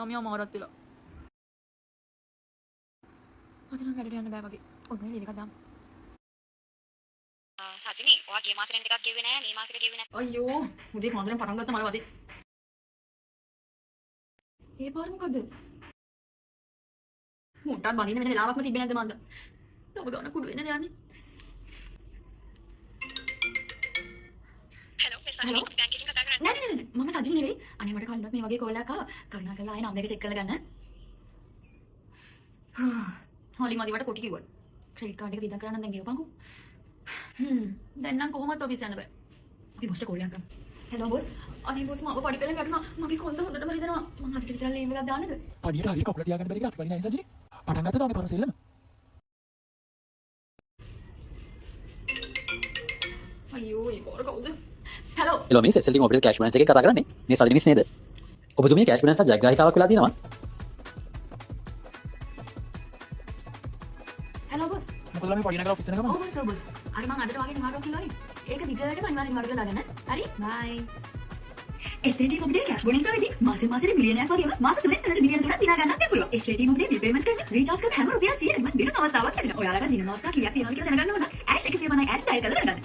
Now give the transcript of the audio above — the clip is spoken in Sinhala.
නමියා මාරත් වෙලා. අද නම් වැඩට යන්න බෑ වගේ. ඔන්න ලීව එකක් දාමු. සජිනි, ඔයා ගිය මාසෙ රෙන්ට් එකක් ගෙව්වේ නෑ, මේ මාසෙක ගෙව්වේ නෑ. අයියෝ උදේ පාන්දරෙන් පටන් ගත්ත මල වදේ. ඒ පාර මොකද? මුට්ටක් බඳින්න වෙන වෙලාවක්ම තිබ්බේ නැද්ද මන්ද? තව ගාන කුඩු වෙන්න යන්නේ. හෙලෝ, මේ සජිනි බැංක් එකකින් කතා කරන්නේ. නෑ මම සජිනි නෙවෙයි. අනේ මට කලින්වත් මේ වගේ කෝල් එකක් ආවා. කරුණාකරලා ආයෙ නම් එක චෙක් කරලා ගන්න. හොලි මදි වට කොටි කිව්වා. ක්‍රෙඩිට් කාඩ් එක දීලා කරන්න දැන් ගෙවපන්කෝ. දැන් නම් කොහොමද ඔෆිස් යන්න බෑ. අපි බොස්ට කෝල් එකක් කරමු. Hello boss. අනේ බොස් මම පඩි පෙළෙන් වැටුණා. මගේ කොන්ද හොඳටම හිතෙනවා. මම අද විතර ලීව් එකක් දාන්නද? පඩියට හරිය කකුල තියාගන්න බැරි කියලා අපි පඩි නෑ සජිනි. පටන් ගත්තා තාම පරසෙල්ලම. අයියෝ ඒ බෝර කවුද? හෙලෝ. හෙලෝ මේ සෙසල් ටිම් ඔපරේටර් කැෂ් බැලන්ස් එකේ කතා කරන්නේ. මේ සජිනි මිස් නේද? ඔබතුමිය කැෂ් බැලන්ස් එක ජයග්‍රාහිකාවක් වෙලා තියෙනවා. Hello boss. මොකද ළමයි පඩි නගලා ඔෆිස් එන ගමන්. ඔව් බොස් බොස්. හරි මම අදට වගේ නිමාරුවක් කිව්වනේ. ඒක දිගටම අනිවාර්යෙන් නිමාරුවක් දාගන්න. හරි? බයි. SAT මොකද කැෂ් බෝනින් සවෙදී මාසෙ මිලියනයක් වගේම මාස 3කට මිලියන 3ක් දිනා ගන්නත් පුළුවන්. SAT මොකද බිල් පේමන්ට්ස් කරන්න රීචාර්ජ් කරන හැම රුපියල් 100ක්ම දිනන අවස්ථාවක් ලැබෙනවා. ඔයාලට දිනන අවස්ථා කීයක් තියෙනවද කියලා දැනගන්න ඕන. ඇෂ් 109 ඇෂ් ඩයල් කරලා දැනගන්න.